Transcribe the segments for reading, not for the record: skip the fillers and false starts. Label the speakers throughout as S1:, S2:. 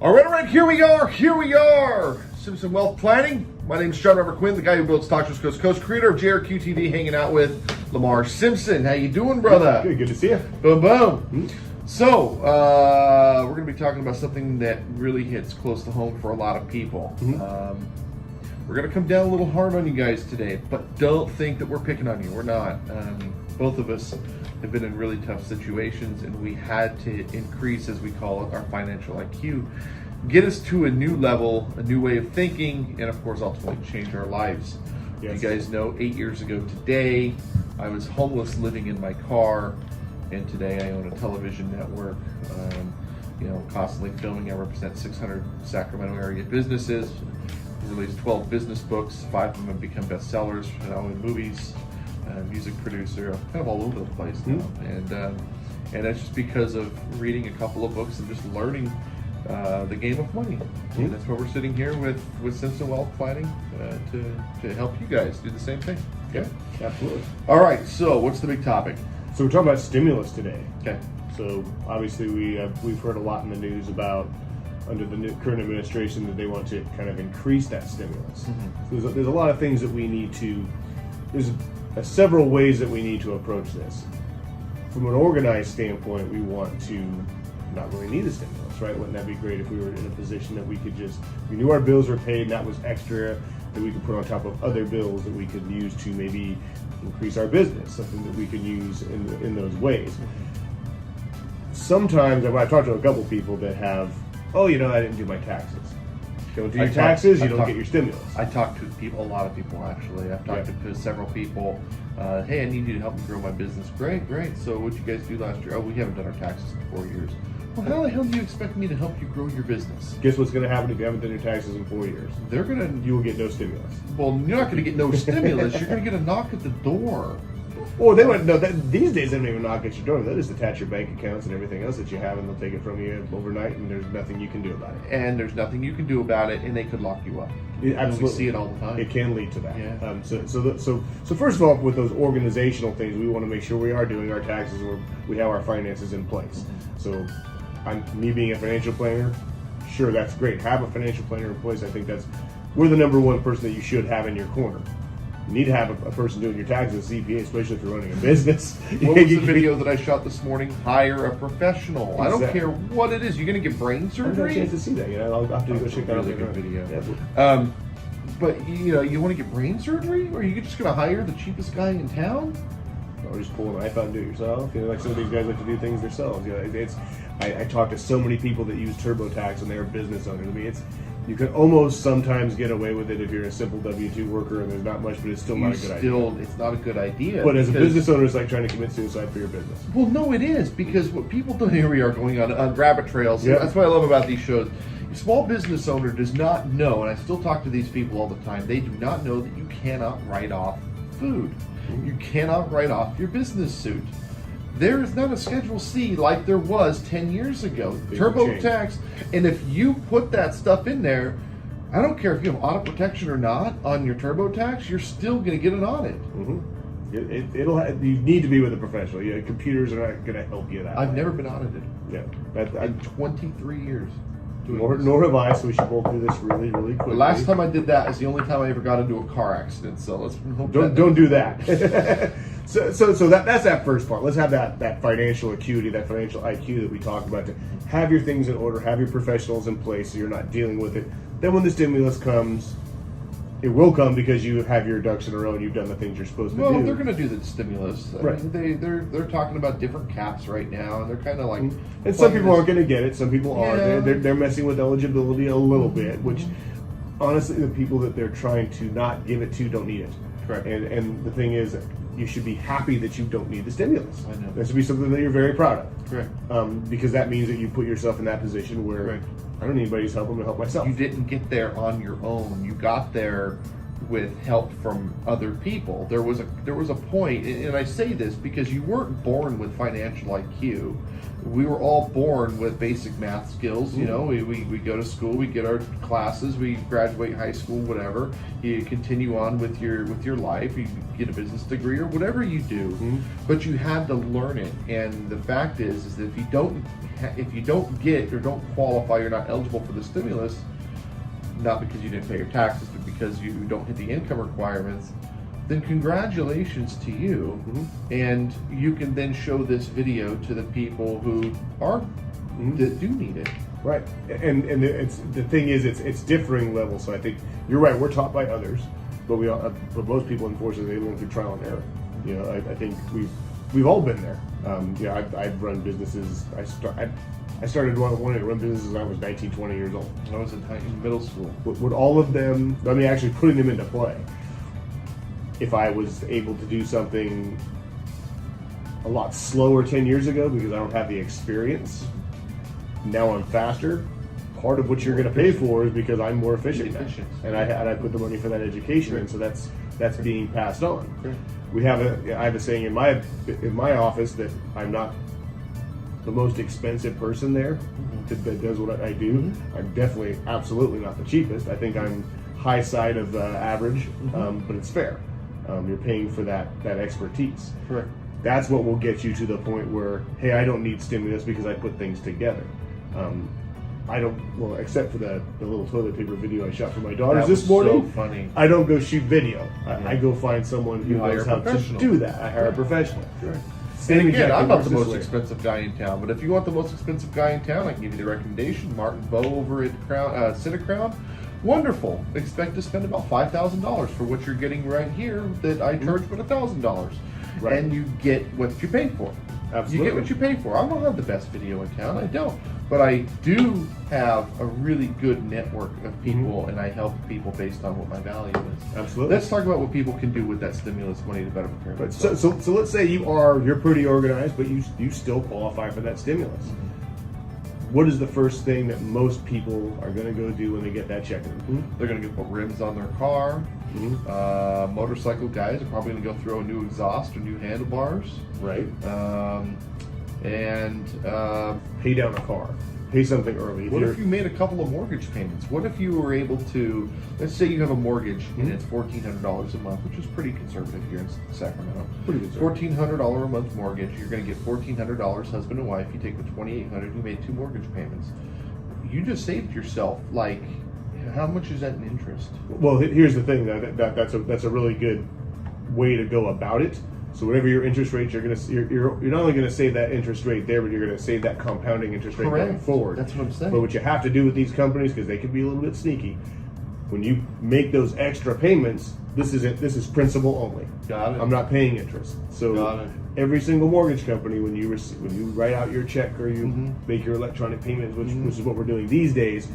S1: All right, here we are. Simpson Wealth Planning. My name is John Robert Quinn, the guy who builds Talk Shows Coast to Coast, creator of JRQ TV, hanging out with Lamar Simpson. How you doing, brother?
S2: Good to see you.
S1: Boom, boom. So, we're going to be talking about something that really hits close to home for a lot of people. We're going to come down a little hard on you guys today, but don't think that we're picking on you. We're not. Both of us have been in really tough situations, and we had to increase, as we call it, our financial IQ, get us to a new level, a new way of thinking, and of course, ultimately change our lives. Yes. You guys know 8 years ago today, I was homeless living in my car, and today I own a television network, constantly filming. I represent 600 Sacramento area businesses, released 12 business books, 5 of them have become bestsellers, in movies, music producer, kind of all over the place now. And that's just because of reading a couple of books and just learning the game of money. And that's why we're sitting here with Simpson Wealth Planning to help you guys do the same thing. Okay?
S2: Absolutely.
S1: All right, so what's the big topic?
S2: So we're talking about stimulus today.
S1: Okay.
S2: So obviously we've heard a lot in the news about under the current administration that they want to kind of increase that stimulus. So there's a lot of things that we need to, there's several ways that we need to approach this. From an organized standpoint, we want to not really need a stimulus, right? Wouldn't that be great if we were in a position that we knew our bills were paid and that was extra that we could put on top of other bills that we could use to maybe increase our business, something that we could use in those ways. Sometimes, I've talked to a couple people that have, I didn't do my taxes. Don't do your taxes, you don't get your stimulus.
S1: I talked to a lot of people actually. I've talked to several people. Hey, I need you to help me grow my business. Great. So what'd you guys do last year? Oh, we haven't done our taxes in 4 years. Well, how the hell do you expect me to help you grow your business?
S2: Guess what's going to happen if you haven't done your taxes in 4 years? You will get no stimulus.
S1: Well, you're not going to get no stimulus. You're going to get a knock at the door.
S2: Well, they wouldn't know that these days. They don't even knock at your door. They'll just attach your bank accounts and everything else that you have, and they'll take it from you overnight, and there's nothing you can do about it.
S1: And they could lock you up.
S2: Absolutely,
S1: we see it all the time.
S2: It can lead to that.
S1: Yeah.
S2: So first of all, with those organizational things, we want to make sure we are doing our taxes, or we have our finances in place. So, me being a financial planner, sure, that's great. Have a financial planner in place. I think we're the number one person that you should have in your corner. You need to have a person doing your taxes, a CPA, especially if you're running a business.
S1: What was the video that I shot this morning? Hire a professional. Exactly. I don't care what it is. You're going to get brain surgery?
S2: I haven't had a chance to see that. I'll have to go check that out.
S1: Really good video. Yeah. But you want to get brain surgery, or are you just going to hire the cheapest guy in town?
S2: Or just pull an iPhone and do it yourself. Like some of these guys like to do things themselves. I talk to so many people that use TurboTax and they're business owners. You can almost sometimes get away with it if you're a simple W-2 worker and there's not much, but it's still not a good idea.
S1: It's not a good idea.
S2: But as a business owner, it's like trying to commit suicide for your business.
S1: Well, no, it is, because what people do, here we are going on rabbit trails. Yeah. That's what I love about these shows. A small business owner does not know, and I still talk to these people all the time, they do not know that you cannot write off food. You cannot write off your business suit. There is not a Schedule C like there was 10 years ago. TurboTax, and if you put that stuff in there, I don't care if you have audit protection or not on your TurboTax, you're still going to get an audit.
S2: You need to be with a professional. Computers are not going to help you that
S1: I've
S2: way.
S1: never been audited.
S2: Yeah,
S1: in 23 years.
S2: Nor have I, so we should both do this really, really quickly.
S1: The last time I did that is the only time I ever got into a car accident, so let's hope
S2: don't do that. So that's that first part. Let's have that financial acuity, that financial IQ that we talked about, to have your things in order, have your professionals in place so you're not dealing with it. Then when the stimulus comes, it will come because you have your ducks in a row and you've done the things you're supposed to do.
S1: Well, they're going to do the stimulus.
S2: Right.
S1: I mean, they're talking about different caps right now, and they're kind of like.
S2: And some people aren't going to get it. Some people are.
S1: Yeah.
S2: They're messing with eligibility a little bit, which honestly, the people that they're trying to not give it to don't need it.
S1: Correct.
S2: And the thing is, you should be happy that you don't need the stimulus.
S1: I know.
S2: That should be something that you're very proud of.
S1: Correct.
S2: Because that means that you put yourself in that position where I don't need anybody's help. I'm going to help myself.
S1: You didn't get there on your own. You got there with help from other people. There was a point, and I say this because you weren't born with financial IQ. We were all born with basic math skills. You know, we go to school, we get our classes, we graduate high school, whatever. You continue on with your life. You get a business degree or whatever you do, but you had to learn it. And the fact is that if you don't get or don't qualify, you're not eligible for the stimulus. Not because you didn't pay your taxes, but because you don't hit the income requirements, then congratulations to you. And you can then show this video to the people who are that do need it.
S2: Right, and the thing is, it's differing levels. So I think you're right. We're taught by others, but but most people, unfortunately, they learn through trial and error. You know, I think we've all been there. I've run businesses. I started wanting to run businesses when I was 19, 20 years old.
S1: I was in middle school.
S2: Would all of them, I mean, actually putting them into play, if I was able to do something a lot slower 10 years ago because I don't have the experience, now I'm faster, part of what you're going to pay for is because I'm more efficient now. And I put the money for that education, and so that's being passed on. I have a saying in my office that I'm not the most expensive person there that does what I do. I'm definitely absolutely not the cheapest. I think I'm high side of average, but it's fair. You're paying for that expertise.
S1: Correct.
S2: That's what will get you to the point where, hey, I don't need stimulus because I put things together. I don't, well, except for the little toilet paper video I shot for my daughters this morning.
S1: So funny.
S2: I don't go shoot video. I go find someone who knows how to do that. I hire a professional.
S1: Sure. And again, I'm not the most expensive guy in town, but if you want the most expensive guy in town, I can give you the recommendation. Martin Bowe over at Cinecrown. Wonderful. Expect to spend about $5,000 for what you're getting right here that I charge but $1,000. Right. And you get what you pay for.
S2: Absolutely.
S1: You get what you pay for. I don't have the best video in town. I don't. But I do have a really good network of people, and I help people based on what my value is.
S2: Absolutely.
S1: Let's talk about what people can do with that stimulus money to better prepare
S2: But
S1: themselves.
S2: so let's say you're pretty organized, but you still qualify for that stimulus. What is the first thing that most people are going to go do when they get that check?
S1: They're going to go put rims on their car. Motorcycle guys are probably going to go throw a new exhaust or new handlebars.
S2: Right.
S1: And
S2: Pay down a car. Pay something early.
S1: What if you made a couple of mortgage payments? What if you were able to, let's say you have a mortgage and it's $1,400 a month, which is pretty conservative here in Sacramento.
S2: Pretty conservative.
S1: $1,400 a month mortgage. You're going to get $1,400 husband and wife. You take the $2,800. You made 2 mortgage payments. You just saved yourself like, how much is that in interest?
S2: Well, here's the thing. That's a really good way to go about it. So whatever your interest rate, you're not only going to save that interest rate there, but you're going to save that compounding interest rate going forward.
S1: That's what I'm saying.
S2: But what you have to do with these companies, because they can be a little bit sneaky, when you make those extra payments, this is principal only.
S1: Got it.
S2: I'm not paying interest. So
S1: Got it.
S2: every single mortgage company, when you write out your check or you make your electronic payments, which is what we're doing these days,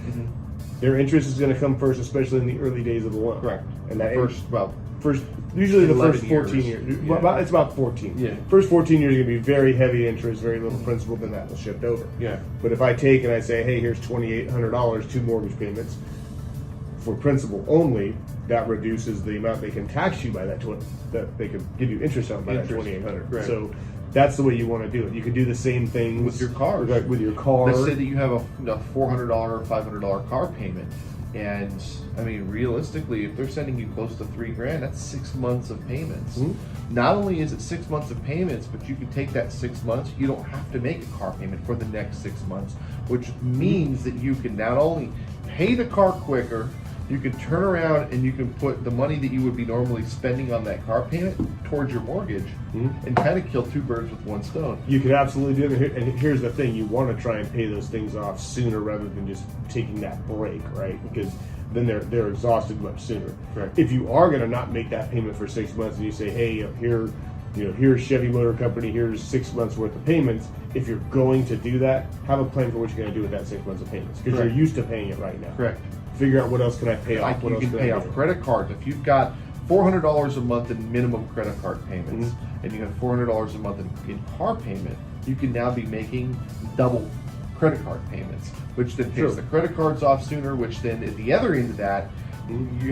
S2: their interest is going to come first, especially in the early days of the loan.
S1: Correct.
S2: And that
S1: First,
S2: usually the first
S1: 11
S2: 14 years. It's about 14.
S1: Yeah.
S2: First 14 years are going to be very heavy interest, very little principal, then that will shift over.
S1: Yeah.
S2: But if I take and I say, hey, here's $2,800, 2 mortgage payments for principal only, that reduces the amount they can tax you by that they can give you interest on by that $2,800.
S1: Right.
S2: So that's the way you want to do it. You can do the same thing
S1: with your cars.
S2: With your car.
S1: Let's say that you have a $400 or $500 car payment. And I mean, realistically, if they're sending you close to $3,000, that's 6 months of payments. Not only is it 6 months of payments, but you can take that 6 months. You don't have to make a car payment for the next 6 months, which means that you can not only pay the car quicker, you can turn around and you can put the money that you would be normally spending on that car payment towards your mortgage, and kind of kill 2 birds with 1 stone.
S2: You could absolutely do it. And here's the thing: you want to try and pay those things off sooner rather than just taking that break, right? Because then they're exhausted much sooner.
S1: Right.
S2: If you are going to not make that payment for 6 months, and you say, hey, here's Chevy Motor Company, here's 6 months worth of payments. If you're going to do that, have a plan for what you're going to do with that 6 months of payments, because you're used to paying it right now.
S1: Correct.
S2: Figure out what else can I pay off.
S1: What you can pay off credit cards. If you've got $400 a month in minimum credit card payments, and you have $400 a month in car payment, you can now be making double credit card payments, which then pays the credit cards off sooner, which then at the other end of that,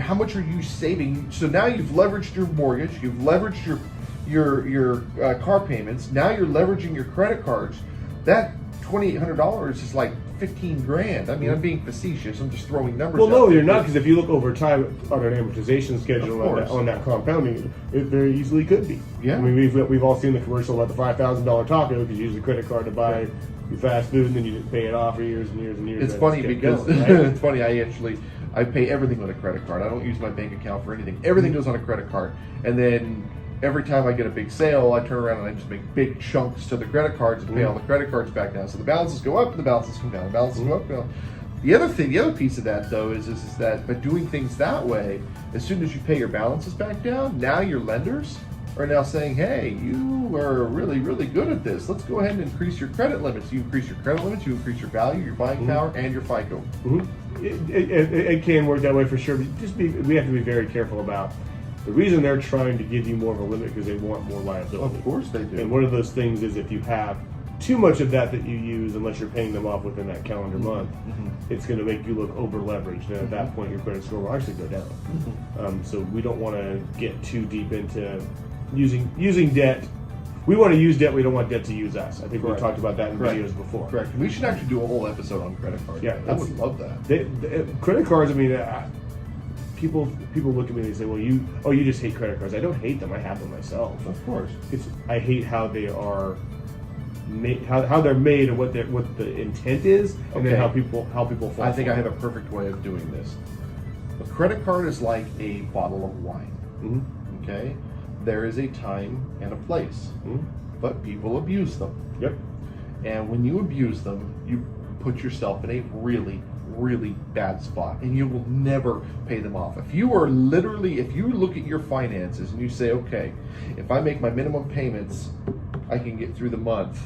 S1: How much are you saving? So now you've leveraged your mortgage, you've leveraged your car payments. Now you're leveraging your credit cards. That $2,800 is like 15 grand. I mean, I'm being facetious. I'm just throwing numbers.
S2: Well, no,
S1: out there.
S2: you're not, because if you look over time on an amortization schedule on that compounding, it very easily could be.
S1: Yeah.
S2: I mean, we've all seen the commercial about the $5,000 taco because you use a credit card to buy your fast food and then you pay it off for years and years and years.
S1: It's
S2: and
S1: funny
S2: just kept
S1: because
S2: going, right?
S1: it's funny. I pay everything with a credit card. I don't use my bank account for anything. Everything goes on a credit card, and then every time I get a big sale, I turn around and I just make big chunks to the credit cards and pay all the credit cards back down. So the balances go up and the balances come down. The balances go up and down. The other piece of that though is that by doing things that way, as soon as you pay your balances back down, now your lenders are now saying, hey, you are really, really good at this. Let's go ahead and increase your credit limits. You increase your credit limits, you increase your value, your buying power, and your FICO.
S2: It can work that way for sure, but we have to be very careful about the reason they're trying to give you more of a limit, because they want more liability.
S1: Of course they do.
S2: And one of those things is if you have too much of that you use, unless you're paying them off within that calendar month, it's going to make you look over leveraged, and at that point your credit score will actually go down. So we don't want to get too deep into using debt. We want to use debt. We don't want debt to use us. I think we've talked about that in videos before.
S1: Correct. We should actually do a whole episode on credit cards.
S2: Yeah,
S1: I would love that.
S2: Credit cards. I mean, people look at me and they say, "Well, you just hate credit cards." I don't hate them. I have them myself.
S1: Of course.
S2: I hate how they are made, how they're made, and what the intent is, and then how people fall.
S1: I think I have a perfect way of doing this. A credit card is like a bottle of wine. Okay, there is a time and a place, but people abuse them.
S2: Yep.
S1: And when you abuse them, you put yourself in a really, really bad spot, and you will never pay them off. If you look at your finances and you say, okay, if I make my minimum payments, I can get through the month,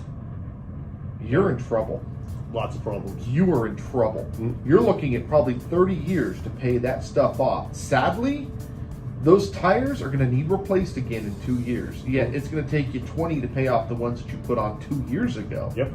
S1: you're in trouble.
S2: Lots of problems.
S1: You are in trouble. You're looking at probably 30 years to pay that stuff off. Sadly, those tires are going to need replaced again in 2 years. Yet it's going to take you 20 to pay off the ones that you put on 2 years ago.
S2: Yep.